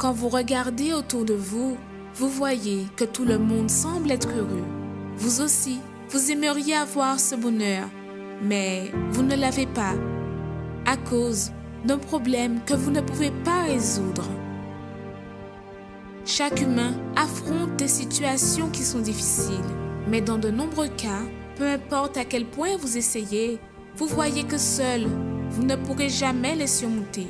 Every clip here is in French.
Quand vous regardez autour de vous, vous voyez que tout le monde semble être heureux. Vous aussi, vous aimeriez avoir ce bonheur, mais vous ne l'avez pas à cause d'un problème que vous ne pouvez pas résoudre. Chaque humain affronte des situations qui sont difficiles, mais dans de nombreux cas, peu importe à quel point vous essayez, vous voyez que seul, vous ne pourrez jamais les surmonter.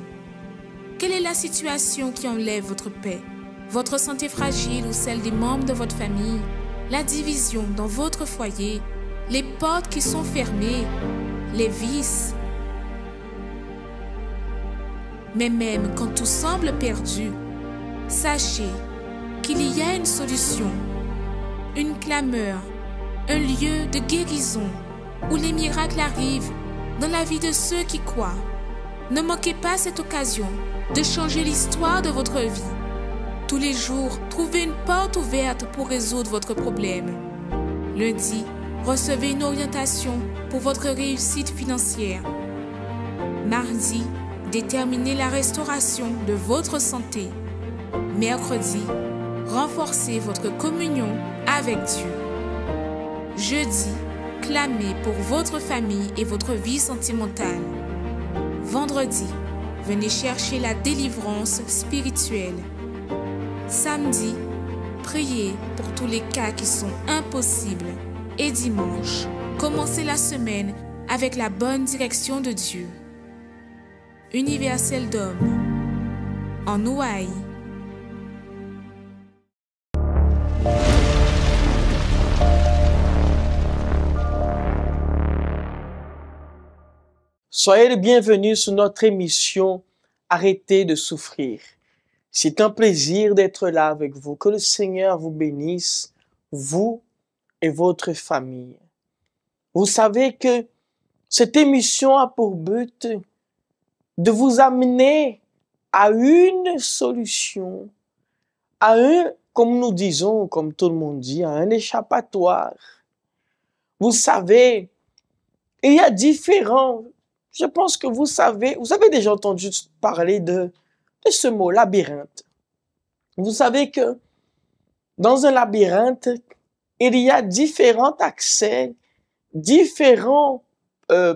Quelle est la situation qui enlève votre paix? Votre santé fragile ou celle des membres de votre famille? La division dans votre foyer? Les portes qui sont fermées? Les vices? Mais même quand tout semble perdu, sachez qu'il y a une solution, une clameur, un lieu de guérison où les miracles arrivent dans la vie de ceux qui croient. Ne manquez pas cette occasion de changer l'histoire de votre vie. Tous les jours, trouvez une porte ouverte pour résoudre votre problème. Lundi, recevez une orientation pour votre réussite financière. Mardi, déterminez la restauration de votre santé. Mercredi, renforcez votre communion avec Dieu. Jeudi, clamez pour votre famille et votre vie sentimentale. Vendredi, venez chercher la délivrance spirituelle. Samedi, priez pour tous les cas qui sont impossibles. Et dimanche, commencez la semaine avec la bonne direction de Dieu. Universel d'Homme, en Ouaille. Soyez les bienvenus sur notre émission Arrêtez de souffrir. C'est un plaisir d'être là avec vous. Que le Seigneur vous bénisse, vous et votre famille. Vous savez que cette émission a pour but de vous amener à une solution, à un, comme nous disons, comme tout le monde dit, à un échappatoire. Vous savez, il y a différents... Je pense que vous avez déjà entendu parler de ce mot, labyrinthe. Vous savez que dans un labyrinthe, il y a différents accès, différents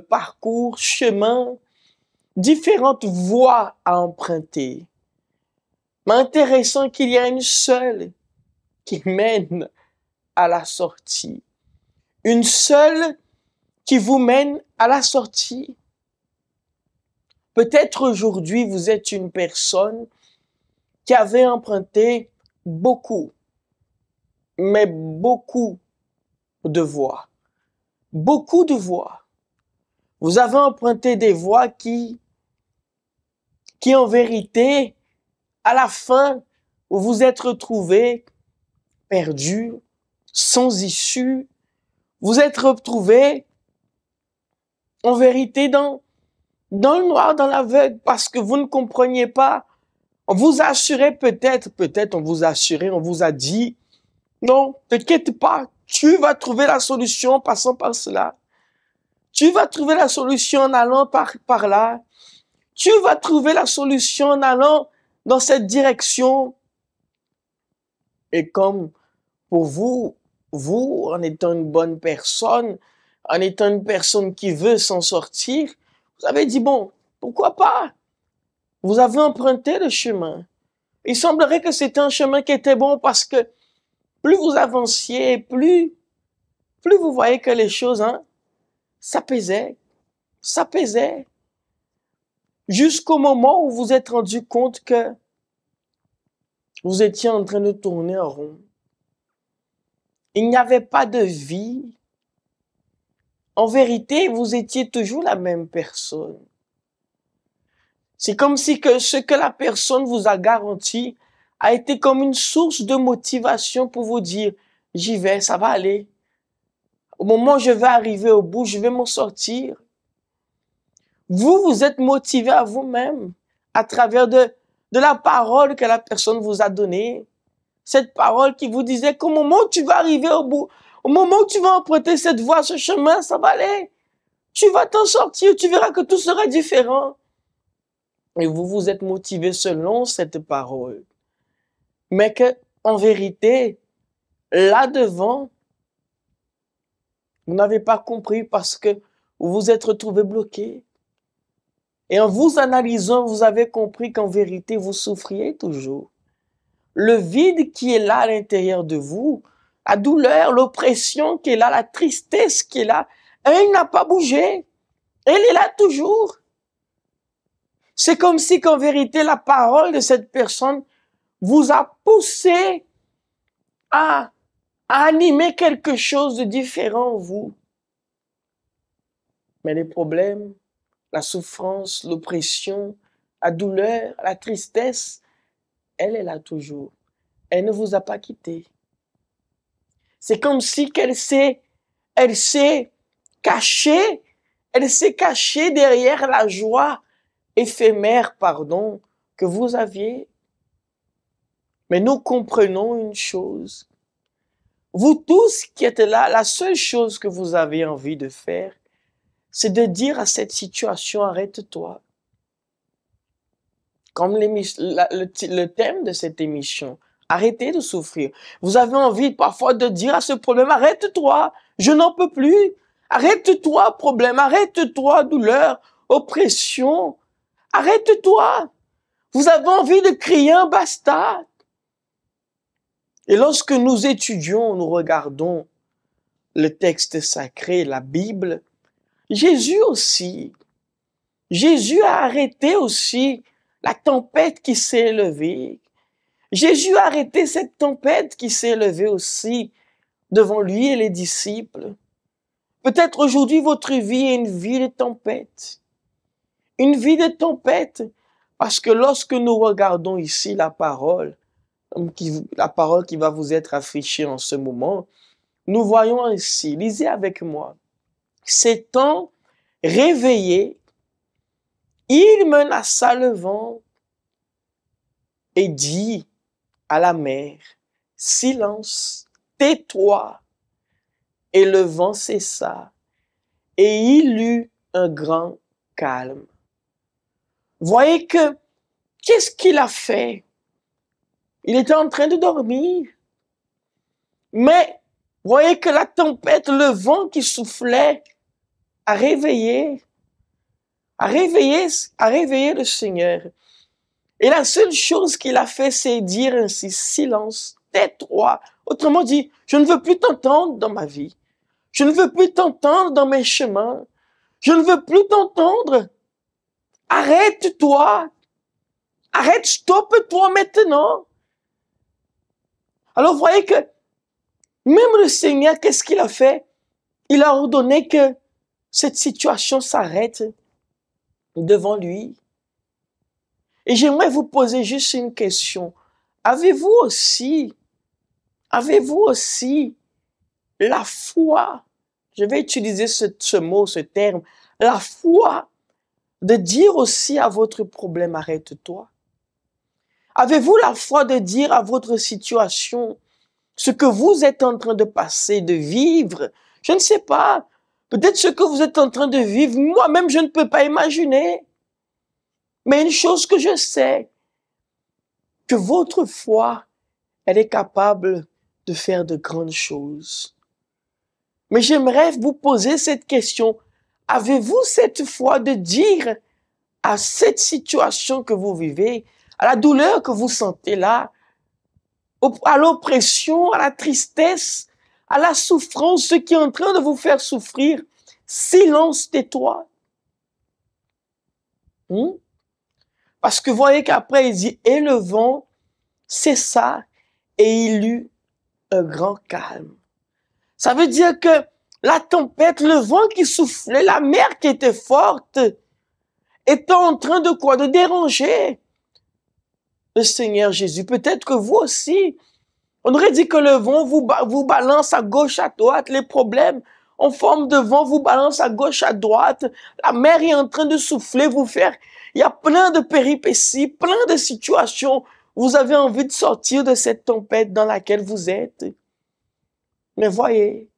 parcours, chemins, différentes voies à emprunter. Mais intéressant qu'il y a une seule qui mène à la sortie. Une seule qui vous mène à la sortie. Peut-être aujourd'hui, vous êtes une personne qui avait emprunté beaucoup, mais beaucoup de voies. Beaucoup de voies. Vous avez emprunté des voies qui en vérité, à la fin, vous vous êtes retrouvés perdus, sans issue. Vous êtes retrouvés, en vérité, dans le noir, dans l'aveugle, parce que vous ne compreniez pas. On vous a assuré peut-être on vous a assuré, on vous a dit, non, t'inquiète pas, tu vas trouver la solution en passant par cela. Tu vas trouver la solution en allant par là. Tu vas trouver la solution en allant dans cette direction. Et comme pour vous, en étant une bonne personne, en étant une personne qui veut s'en sortir, vous avez dit, bon, pourquoi pas? Vous avez emprunté le chemin. Il semblerait que c'était un chemin qui était bon parce que plus vous avanciez, plus vous voyez que les choses, s'apaisaient. Jusqu'au moment où vous vous êtes rendu compte que vous étiez en train de tourner en rond. Il n'y avait pas de vie. En vérité, vous étiez toujours la même personne. C'est comme si ce que la personne vous a garanti a été comme une source de motivation pour vous dire « J'y vais, ça va aller. Au moment où je vais arriver au bout, je vais m'en sortir. » Vous êtes motivé à vous-même à travers de la parole que la personne vous a donnée. Cette parole qui vous disait qu'au moment où tu vas arriver au bout, au moment où tu vas emprunter cette voie, ce chemin, ça va aller. Tu vas t'en sortir, tu verras que tout sera différent. Et vous vous êtes motivé selon cette parole. mais que, en vérité, là devant, vous n'avez pas compris parce que vous vous êtes retrouvé bloqué. Et en vous analysant, vous avez compris qu'en vérité, vous souffriez toujours. Le vide qui est là à l'intérieur de vous, la douleur, l'oppression qui est là, la tristesse qui est là, elle n'a pas bougé. Elle est là toujours. C'est comme si qu'en vérité, la parole de cette personne vous a poussé à animer quelque chose de différent en vous. Mais les problèmes, la souffrance, l'oppression, la douleur, la tristesse, elle est là toujours. Elle ne vous a pas quitté. C'est comme si elle s'est cachée derrière la joie éphémère, que vous aviez. Mais nous comprenons une chose. Vous tous qui êtes là, la seule chose que vous avez envie de faire, c'est de dire à cette situation, arrête-toi. Comme le thème de cette émission, arrêtez de souffrir. Vous avez envie parfois de dire à ce problème, arrête-toi, je n'en peux plus. Arrête-toi, problème, arrête-toi, douleur, oppression. Arrête-toi. Vous avez envie de crier un basta. Et lorsque nous étudions, nous regardons le texte sacré, la Bible, Jésus a arrêté aussi la tempête qui s'est élevée. Jésus a arrêté cette tempête qui s'est élevée aussi devant lui et les disciples. Peut-être aujourd'hui votre vie est une vie de tempête. Une vie de tempête, parce que lorsque nous regardons ici la parole qui va vous être affichée en ce moment, nous voyons ainsi, lisez avec moi, s'étant réveillé, il menaça le vent et dit à la mer, silence, tais-toi. Et le vent cessa, et il eut un grand calme. Voyez que, qu'est-ce qu'il a fait? Il était en train de dormir. Mais, voyez que la tempête, le vent qui soufflait, a réveillé le Seigneur. Et la seule chose qu'il a fait, c'est dire ainsi, silence, tais-toi. Autrement dit, je ne veux plus t'entendre dans ma vie. Je ne veux plus t'entendre dans mes chemins. Je ne veux plus t'entendre. Arrête-toi. Arrête, stoppe-toi maintenant. Alors, vous voyez que même le Seigneur, qu'est-ce qu'il a fait? Il a ordonné que cette situation s'arrête devant lui. Et j'aimerais vous poser juste une question. Avez-vous aussi la foi, je vais utiliser ce mot, ce terme, la foi de dire aussi à votre problème, arrête-toi? Avez-vous la foi de dire à votre situation, ce que vous êtes en train de passer, de vivre? Je ne sais pas. Peut-être ce que vous êtes en train de vivre, moi-même, je ne peux pas imaginer. Mais une chose que je sais, que votre foi, elle est capable de faire de grandes choses. Mais j'aimerais vous poser cette question. Avez-vous cette foi de dire à cette situation que vous vivez, à la douleur que vous sentez là, à l'oppression, à la tristesse, à la souffrance, ce qui est en train de vous faire souffrir, silence, tais-toi. Parce que voyez qu'après il dit, et le vent cessa et il eut un grand calme. Ça veut dire que la tempête, le vent qui soufflait, la mer qui était forte, était en train de quoi? De déranger le Seigneur Jésus. Peut-être que vous aussi, on aurait dit que le vent vous balance à gauche, à droite, les problèmes en forme de vent vous balance à gauche, à droite, la mer est en train de souffler, il y a plein de péripéties, plein de situations. Vous avez envie de sortir de cette tempête dans laquelle vous êtes. Mais voyez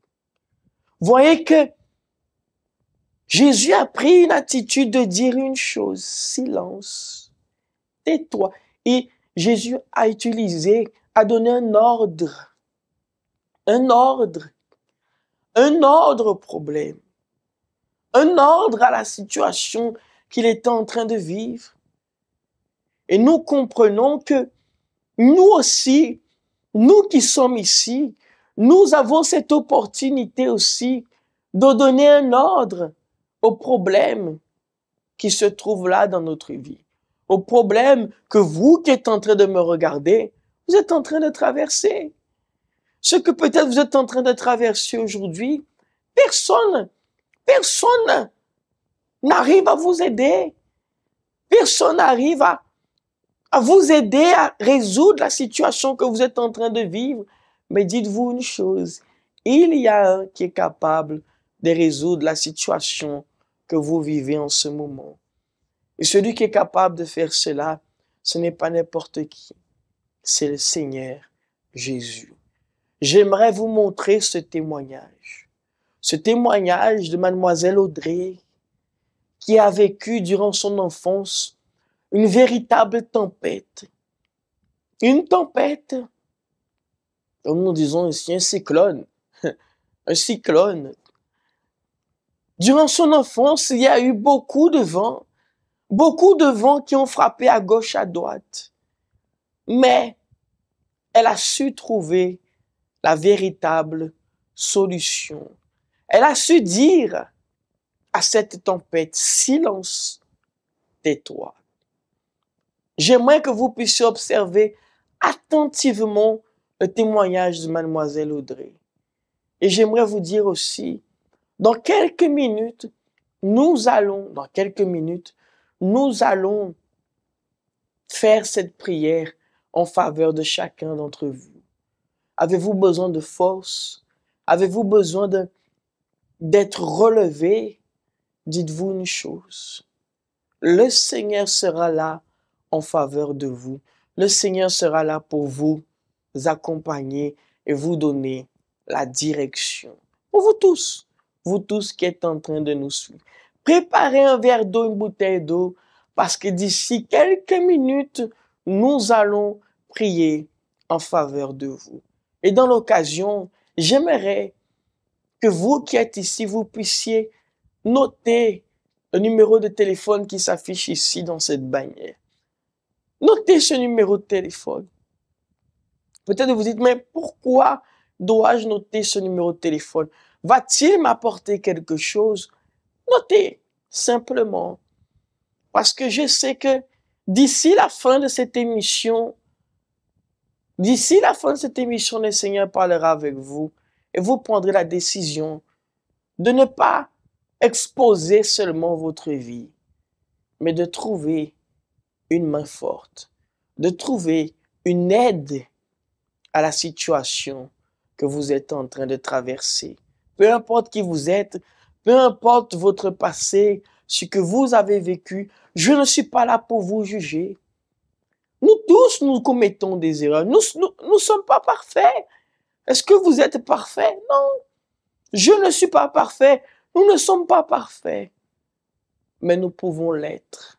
que Jésus a pris une attitude de dire une chose, silence, tais-toi. Et Jésus a utilisé à donner un ordre au problème, un ordre à la situation qu'il était en train de vivre. Et nous comprenons que nous aussi, nous qui sommes ici, nous avons cette opportunité aussi de donner un ordre aux problèmes qui se trouvent là dans notre vie, aux problèmes que vous qui êtes en train de me regarder, vous êtes en train de traverser. Ce que peut-être vous êtes en train de traverser aujourd'hui, personne n'arrive à vous aider. Personne n'arrive à vous aider à résoudre la situation que vous êtes en train de vivre. Mais dites-vous une chose, il y a un qui est capable de résoudre la situation que vous vivez en ce moment. Et celui qui est capable de faire cela, ce n'est pas n'importe qui, c'est le Seigneur Jésus. J'aimerais vous montrer ce témoignage de mademoiselle Audrey, qui a vécu durant son enfance une véritable tempête. Une tempête, comme nous disons ici, un cyclone. Un cyclone. Durant son enfance, il y a eu beaucoup de vents qui ont frappé à gauche, à droite. Mais elle a su trouver la véritable solution. Elle a su dire à cette tempête, silence, tais-toi. J'aimerais que vous puissiez observer attentivement le témoignage de mademoiselle Audrey. Et j'aimerais vous dire aussi, dans quelques minutes, nous allons faire cette prière en faveur de chacun d'entre vous. Avez-vous besoin de force? Avez-vous besoin d'être relevé? Dites-vous une chose. Le Seigneur sera là en faveur de vous. Le Seigneur sera là pour vous accompagner et vous donner la direction. Pour vous tous qui êtes en train de nous suivre. Préparez un verre d'eau, une bouteille d'eau, parce que d'ici quelques minutes, nous allons prier en faveur de vous. Et dans l'occasion, j'aimerais que vous qui êtes ici, vous puissiez noter le numéro de téléphone qui s'affiche ici dans cette bannière. Notez ce numéro de téléphone. Peut-être vous dites, mais pourquoi dois-je noter ce numéro de téléphone? Va-t-il m'apporter quelque chose? Notez simplement. Parce que je sais que d'ici la fin de cette émission, le Seigneur parlera avec vous et vous prendrez la décision de ne pas exposer seulement votre vie, mais de trouver une main forte, de trouver une aide à la situation que vous êtes en train de traverser. Peu importe qui vous êtes, peu importe votre passé, ce que vous avez vécu, je ne suis pas là pour vous juger. Nous tous, nous commettons des erreurs. Nous ne sommes pas parfaits. Est-ce que vous êtes parfait? Non. Je ne suis pas parfait. Nous ne sommes pas parfaits. Mais nous pouvons l'être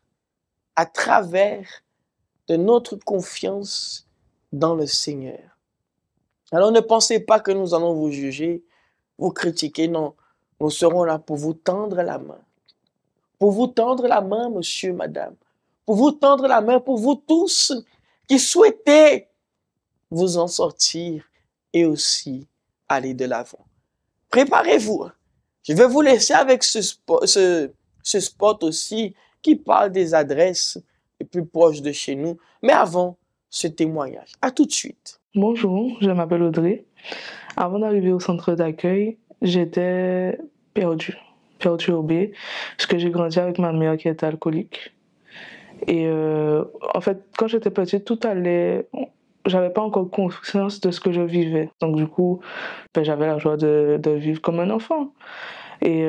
à travers de notre confiance dans le Seigneur. Alors ne pensez pas que nous allons vous juger, vous critiquer. Non, nous serons là pour vous tendre la main. Pour vous tendre la main, monsieur, madame. Pour vous tendre la main, pour vous tous qui souhaitez vous en sortir et aussi aller de l'avant. Préparez-vous. Je vais vous laisser avec ce spot aussi qui parle des adresses les plus proches de chez nous. Mais avant, ce témoignage. À tout de suite. Bonjour, je m'appelle Audrey. Avant d'arriver au centre d'accueil, j'étais perturbée, parce que j'ai grandi avec ma mère qui était alcoolique. Et en fait, quand j'étais petite, tout allait... J'avais pas encore conscience de ce que je vivais. Donc du coup, j'avais la joie de vivre comme un enfant. Et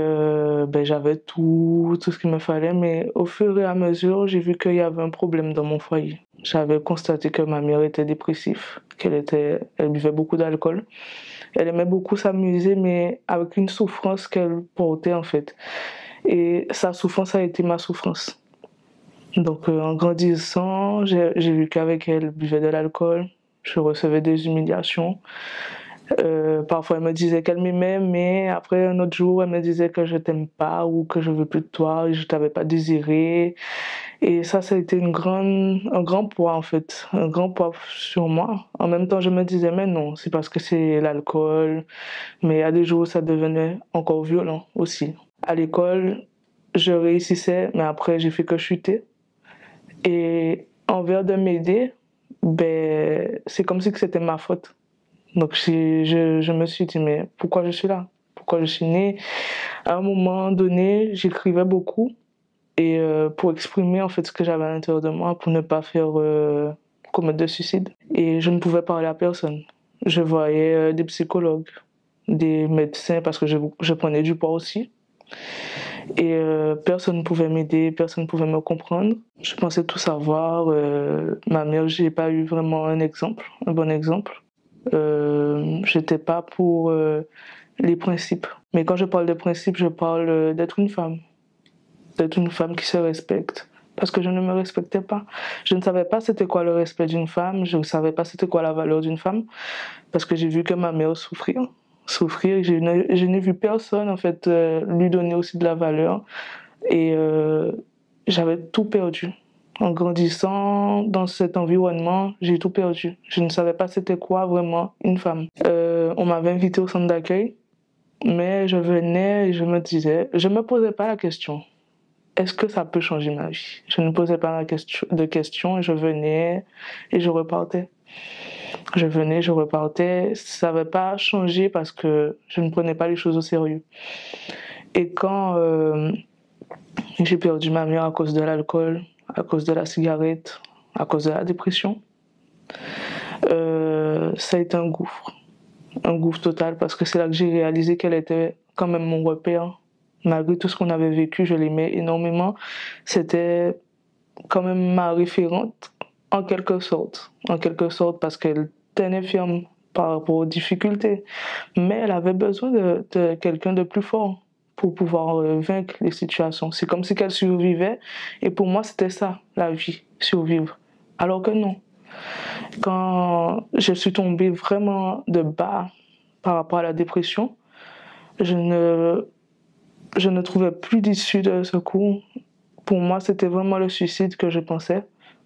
j'avais tout ce qu'il me fallait. Mais au fur et à mesure, j'ai vu qu'il y avait un problème dans mon foyer. J'avais constaté que ma mère était dépressive, elle buvait beaucoup d'alcool. Elle aimait beaucoup s'amuser, mais avec une souffrance qu'elle portait en fait. Et sa souffrance a été ma souffrance. Donc en grandissant, j'ai vu qu'avec elle, elle buvait de l'alcool. Je recevais des humiliations. Parfois, elle me disait qu'elle m'aimait, mais après, un autre jour, elle me disait que je t'aime pas ou que je veux plus de toi et je t'avais pas désiré. Et ça a été un grand poids, en fait, un grand poids sur moi. En même temps, je me disais, mais non, c'est parce que c'est l'alcool. Mais il y a des jours où ça devenait encore violent aussi. À l'école, je réussissais, mais après, j'ai fait que chuter. Et envers de m'aider, ben, c'est comme si c'était ma faute. Donc je me suis dit, mais pourquoi je suis là? Pourquoi je suis née? À un moment donné, j'écrivais beaucoup et pour exprimer en fait ce que j'avais à l'intérieur de moi, pour ne pas faire commettre de suicide. Et je ne pouvais parler à personne. Je voyais des psychologues, des médecins parce que je prenais du poids aussi. Et personne ne pouvait m'aider, personne ne pouvait me comprendre. Je pensais tout savoir. Ma mère, j'ai pas eu vraiment un bon exemple. J'étais pas pour les principes. Mais quand je parle de principes, je parle d'être une femme. D'être une femme qui se respecte. Parce que je ne me respectais pas. Je ne savais pas c'était quoi le respect d'une femme. Je ne savais pas c'était quoi la valeur d'une femme. Parce que j'ai vu que ma mère souffrir. Je n'ai vu personne en fait lui donner aussi de la valeur. Et j'avais tout perdu. En grandissant dans cet environnement, j'ai tout perdu. Je ne savais pas c'était quoi vraiment une femme. On m'avait invité au centre d'accueil, mais je venais et je me posais pas la question. Est-ce que ça peut changer ma vie? Je ne posais pas de questions et je venais et je repartais. Je venais, je repartais. Ça n'avait pas changé parce que je ne prenais pas les choses au sérieux. Et quand j'ai perdu ma mère à cause de l'alcool, à cause de la cigarette, à cause de la dépression, ça a été un gouffre total parce que c'est là que j'ai réalisé qu'elle était quand même mon repère. Malgré tout ce qu'on avait vécu, je l'aimais énormément. C'était quand même ma référente en quelque sorte parce qu'elle tenait ferme par rapport aux difficultés. Mais elle avait besoin de quelqu'un de plus fort pour pouvoir vaincre les situations. C'est comme si qu'elle survivait et pour moi c'était ça, la vie, survivre. Alors que non. Quand je suis tombée vraiment de bas par rapport à la dépression, je ne trouvais plus d'issue de secours. Pour moi, c'était vraiment le suicide que je pensais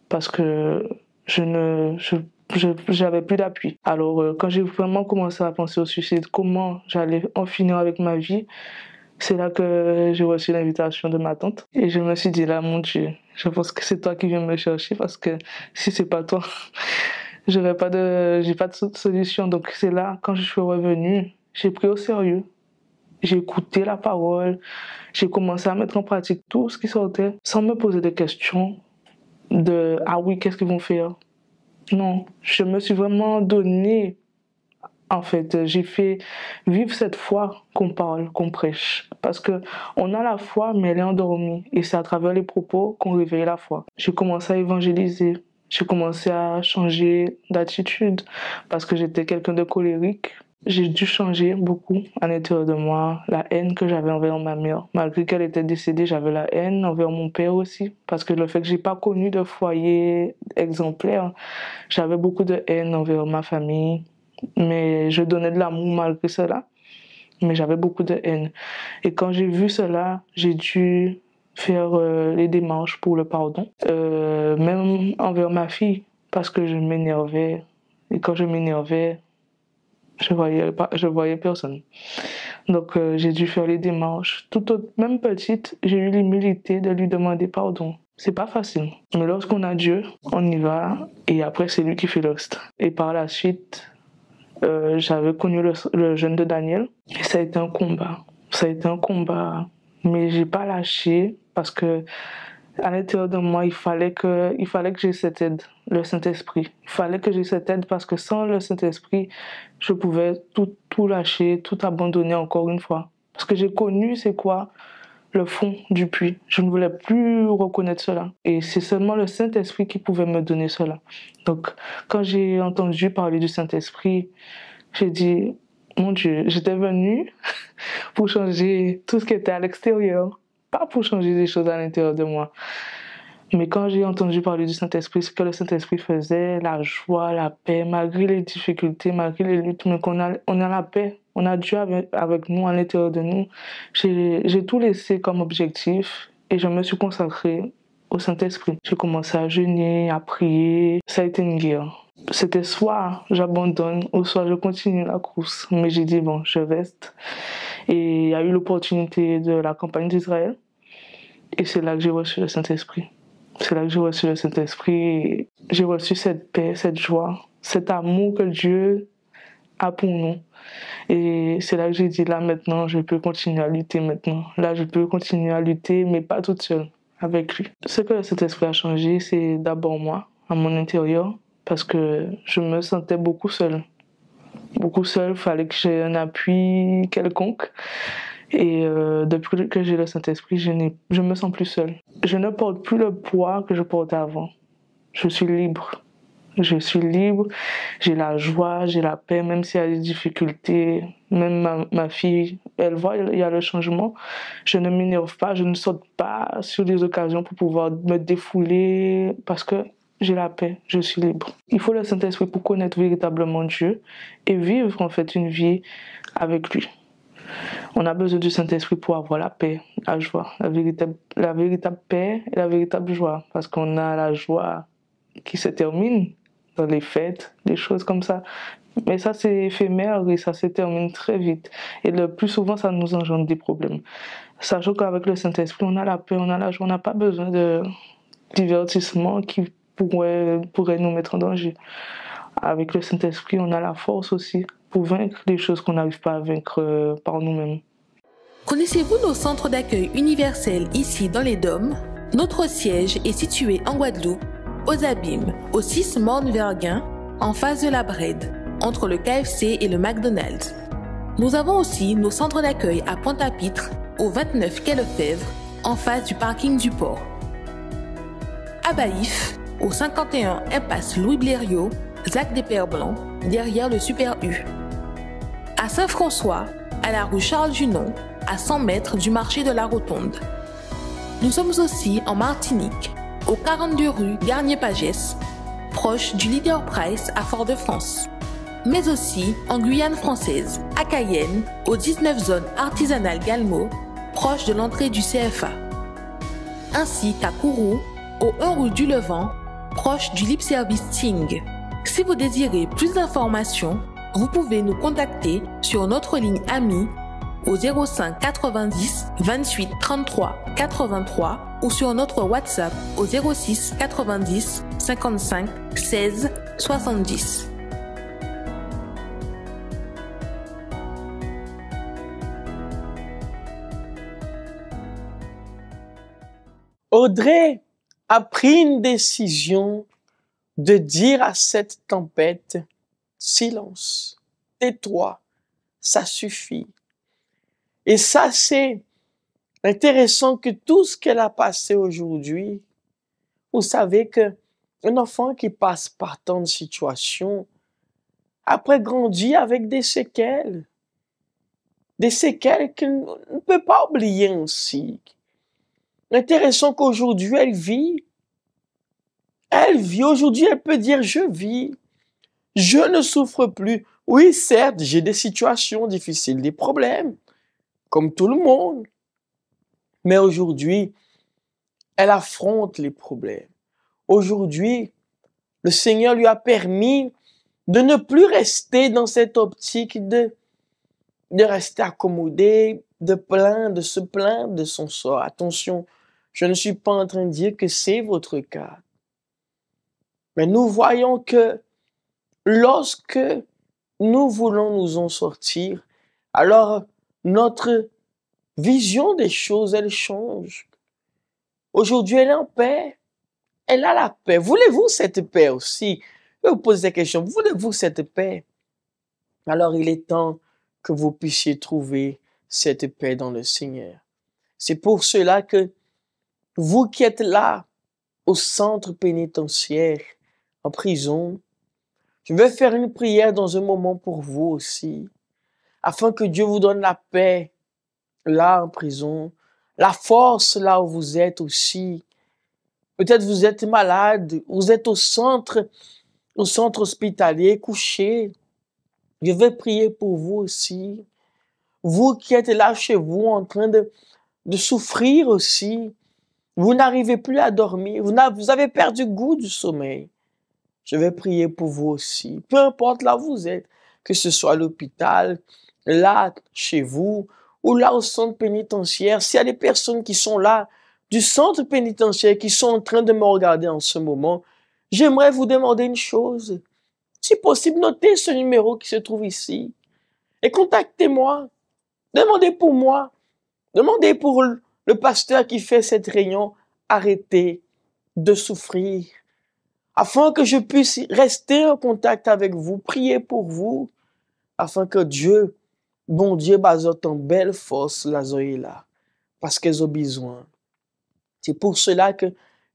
parce que j'avais plus d'appui. Alors, quand j'ai vraiment commencé à penser au suicide, comment j'allais en finir avec ma vie, c'est là que j'ai reçu l'invitation de ma tante. Et je me suis dit, là, mon Dieu, je pense que c'est toi qui viens me chercher parce que si c'est pas toi, j'ai pas de solution. Donc, c'est là, quand je suis revenue, j'ai pris au sérieux. J'ai écouté la parole, j'ai commencé à mettre en pratique tout ce qui sortait sans me poser de questions de « Ah oui, qu'est-ce qu'ils vont faire ?» Non, je me suis vraiment donné, en fait, j'ai fait vivre cette foi qu'on parle, qu'on prêche. Parce qu'on a la foi, mais elle est endormie. Et c'est à travers les propos qu'on réveille la foi. J'ai commencé à évangéliser, j'ai commencé à changer d'attitude parce que j'étais quelqu'un de colérique. J'ai dû changer beaucoup à l'intérieur de moi, la haine que j'avais envers ma mère. Malgré qu'elle était décédée, j'avais la haine envers mon père aussi. Parce que le fait que j'ai pas connu de foyer exemplaire, j'avais beaucoup de haine envers ma famille. Mais je donnais de l'amour malgré cela. Mais j'avais beaucoup de haine. Et quand j'ai vu cela, j'ai dû faire les démarches pour le pardon. Même envers ma fille, parce que je m'énervais. Et quand je m'énervais, je voyais personne. Donc j'ai dû faire les démarches. Même petite, j'ai eu l'humilité de lui demander pardon. C'est pas facile. Mais lorsqu'on a Dieu, on y va et après c'est lui qui fait le reste. Et par la suite, j'avais connu le jeûne de Daniel et ça a été un combat. Ça a été un combat, mais j'ai pas lâché parce que à l'intérieur de moi, il fallait que j'ai cette aide, le Saint-Esprit. Il fallait que j'ai cette aide parce que sans le Saint-Esprit, je pouvais tout lâcher, tout abandonner encore une fois. Parce que j'ai connu c'est quoi le fond du puits. Je ne voulais plus reconnaître cela. Et c'est seulement le Saint-Esprit qui pouvait me donner cela. Donc, quand j'ai entendu parler du Saint-Esprit, j'ai dit, mon Dieu, j'étais venue pour changer tout ce qui était à l'extérieur. Pas pour changer des choses à l'intérieur de moi. Mais quand j'ai entendu parler du Saint-Esprit, ce que le Saint-Esprit faisait, la joie, la paix, malgré les difficultés, malgré les luttes, mais on a la paix, on a Dieu avec nous, à l'intérieur de nous. J'ai tout laissé comme objectif et je me suis consacrée au Saint-Esprit. J'ai commencé à jeûner, à prier. Ça a été une guerre. C'était soit j'abandonne ou soit je continue la course. Mais j'ai dit, bon, je reste. Et il y a eu l'opportunité de la campagne d'Israël. Et c'est là que j'ai reçu le Saint-Esprit. C'est là que j'ai reçu le Saint-Esprit. J'ai reçu cette paix, cette joie, cet amour que Dieu a pour nous. Et c'est là que j'ai dit, là maintenant, je peux continuer à lutter maintenant. Là, je peux continuer à lutter, mais pas toute seule, avec lui. Ce que le Saint-Esprit a changé, c'est d'abord moi, à mon intérieur, parce que je me sentais beaucoup seule. Beaucoup seule, il fallait que j'ai un appui quelconque. Et depuis que j'ai le Saint-Esprit, je me sens plus seule. Je ne porte plus le poids que je portais avant. Je suis libre. Je suis libre, j'ai la joie, j'ai la paix, même s'il y a des difficultés. Même ma fille, elle voit, il y a le changement. Je ne m'énerve pas, je ne saute pas sur des occasions pour pouvoir me défouler parce que j'ai la paix, je suis libre. Il faut le Saint-Esprit pour connaître véritablement Dieu et vivre en fait une vie avec lui. On a besoin du Saint-Esprit pour avoir la paix, la joie, la véritable paix et la véritable joie. Parce qu'on a la joie qui se termine dans les fêtes, des choses comme ça. Mais ça, c'est éphémère et ça se termine très vite. Et le plus souvent, ça nous engendre des problèmes. Sachant qu'avec le Saint-Esprit, on a la paix, on a la joie, on n'a pas besoin de divertissement qui pourrait nous mettre en danger. Avec le Saint-Esprit, on a la force aussi pour vaincre les choses qu'on n'arrive pas à vaincre par nous-mêmes. Connaissez-vous nos centres d'accueil universels ici dans les Dômes? Notre siège est situé en Guadeloupe, aux Abîmes, au 6 Morne-Verguin, en face de la Brède, entre le KFC et le McDonald's. Nous avons aussi nos centres d'accueil à Pointe-à-Pitre, au 29 quai Lefebvre, en face du parking du port. À Baïf, au 51 impasse Louis Blériot, Zac des Pères Blancs, derrière le Super U. À Saint-François, à la rue Charles Junon, à 100 mètres du marché de la Rotonde. Nous sommes aussi en Martinique, au 42 rue Garnier-Pagès, proche du Leader Price à Fort-de-France. Mais aussi en Guyane française, à Cayenne, au 19 zone artisanale Galmo, proche de l'entrée du CFA. Ainsi qu'à Kourou, au 1 rue du Levant, proche du Lip Service Ting. Si vous désirez plus d'informations, vous pouvez nous contacter sur notre ligne amie au 05 90 28 33 83 ou sur notre WhatsApp au 06 90 55 16 70. Audrey a pris une décision de dire à cette tempête, silence, tais-toi, ça suffit. Et ça, c'est intéressant que tout ce qu'elle a passé aujourd'hui, vous savez que un enfant qui passe par tant de situations, après grandit avec des séquelles qu'on ne peut pas oublier ainsi. Intéressant qu'aujourd'hui, elle vit aujourd'hui, elle peut dire, je vis, je ne souffre plus. Oui, certes, j'ai des situations difficiles, des problèmes, comme tout le monde. Mais aujourd'hui, elle affronte les problèmes. Aujourd'hui, le Seigneur lui a permis de ne plus rester dans cette optique de rester accommodé, de se plaindre de son sort. Attention, je ne suis pas en train de dire que c'est votre cas. Mais nous voyons que lorsque nous voulons nous en sortir, alors notre vision des choses, elle change. Aujourd'hui, elle est en paix. Elle a la paix. Voulez-vous cette paix aussi? Je vous pose cette question. Voulez-vous cette paix? Alors, il est temps que vous puissiez trouver cette paix dans le Seigneur. C'est pour cela que vous qui êtes là, au centre pénitentiaire, en prison, je vais faire une prière dans un moment pour vous aussi, afin que Dieu vous donne la paix là en prison, la force là où vous êtes aussi. Peut-être vous êtes malade, vous êtes au centre hospitalier, couché. Je vais prier pour vous aussi. Vous qui êtes là chez vous en train de souffrir aussi. Vous n'arrivez plus à dormir. Vous avez perdu le goût du sommeil. Je vais prier pour vous aussi. Peu importe là où vous êtes, que ce soit à l'hôpital, là chez vous, ou là au centre pénitentiaire. S'il y a des personnes qui sont là du centre pénitentiaire, qui sont en train de me regarder en ce moment, j'aimerais vous demander une chose. Si possible, notez ce numéro qui se trouve ici et contactez-moi. Demandez pour moi. Demandez pour le pasteur qui fait cette réunion. Arrêtez de souffrir afin que je puisse rester en contact avec vous, prier pour vous, afin que Dieu, bon Dieu, bazote en belle force la zoé là, parce qu'elles ont besoin. C'est pour cela que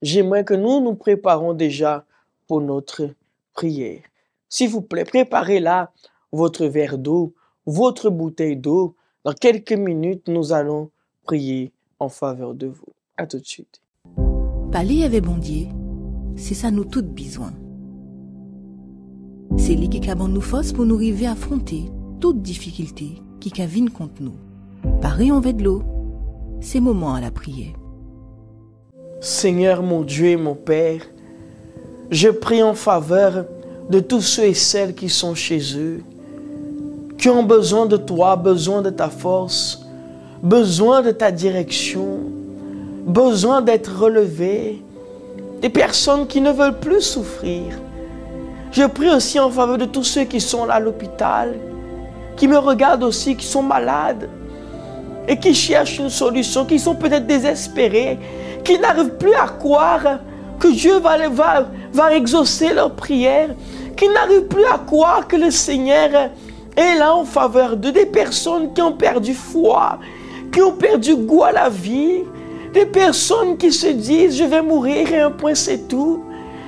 j'aimerais que nous nous préparons déjà pour notre prière. S'il vous plaît, préparez là votre verre d'eau, votre bouteille d'eau. Dans quelques minutes, nous allons prier en faveur de vous. À tout de suite. Parler avec bon Dieu, c'est ça nous toutes besoin. C'est lui qui a nous force pour nous arriver à affronter toute difficulté qui viennent contre nous. Pareil en de l'eau, c'est moment à la prière. Seigneur mon Dieu et mon Père, je prie en faveur de tous ceux et celles qui sont chez eux, qui ont besoin de toi, besoin de ta force, besoin de ta direction, besoin d'être relevés, des personnes qui ne veulent plus souffrir. Je prie aussi en faveur de tous ceux qui sont là à l'hôpital, qui me regardent aussi, qui sont malades et qui cherchent une solution, qui sont peut-être désespérés, qui n'arrivent plus à croire que Dieu va exaucer leurs prières, qui n'arrivent plus à croire que le Seigneur est là en faveur d'eux, des personnes qui ont perdu foi, qui ont perdu goût à la vie, des personnes qui se disent « je vais mourir et un point c'est tout ».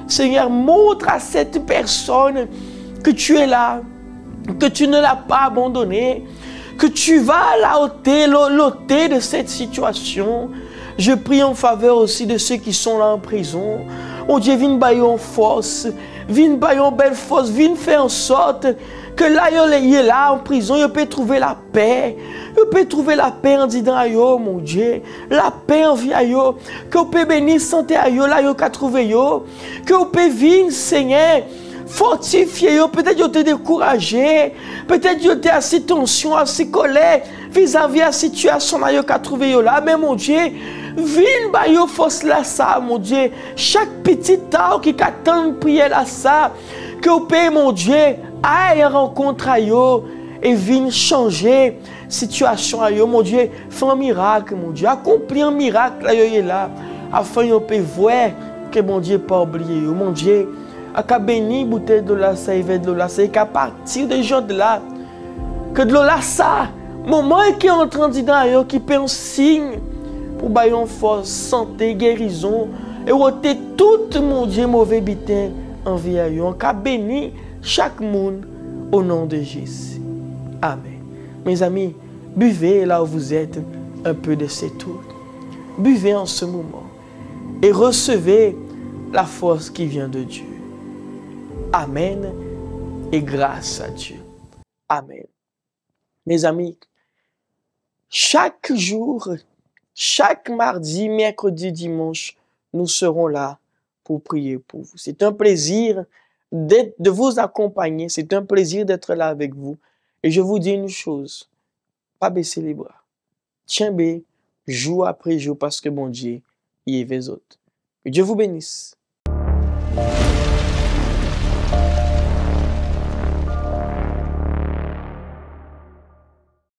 Seigneur, montre à cette personne que tu es là, que tu ne l'as pas abandonné, que tu vas la l'ôter de cette situation. Je prie en faveur aussi de ceux qui sont là en prison. Oh Dieu, viens bailler en force, viens bailler en belle force, viens faire en sorte que là, il est là en prison, il peut trouver la paix. Il peut trouver la paix en disant, yo, mon Dieu, la paix en vie, yo, que vous pouvez bénir santé, yo, là, yo, qu'à trouver, yo, que vous pouvez vivre, Seigneur, fortifier, yo, peut-être vous êtes découragé, peut-être vous êtes assez tension, assez colère, vis-à-vis de la situation, là, yo, qu'à trouver, yo, là, mais mon Dieu, viens, bah, yo, force là, ça, mon Dieu, chaque petit temps qui attend de prier là, ça, que vous pouvez, mon Dieu, aille rencontre à yo, et viens changer situation à yo, mon Dieu, fais un miracle, mon Dieu, accomplis un miracle là, yo, là, afin yo peut voir que mon Dieu pas oublié yo, mon Dieu, à béni bouteille de la ça, de l'eau là, c'est qu'à partir de jour de là, que de l'eau là ça, moment qui est en train de dire yo, qui peut un signe pour bailler en force, santé, guérison, et ôter tout, mon Dieu, mauvais bitin en vie à yo, qu'à béni chaque monde au nom de Jésus. Amen. Mes amis, buvez là où vous êtes un peu de cette eau. Buvez en ce moment et recevez la force qui vient de Dieu. Amen et grâce à Dieu. Amen. Mes amis, chaque jour, chaque mardi, mercredi, dimanche, nous serons là pour prier pour vous. C'est un plaisir de vous accompagner. C'est un plaisir d'être là avec vous. Et je vous dis une chose, pas baisser les bras. Tiens bé, jour après jour, parce que mon Dieu, il est les autres. Que Dieu vous bénisse.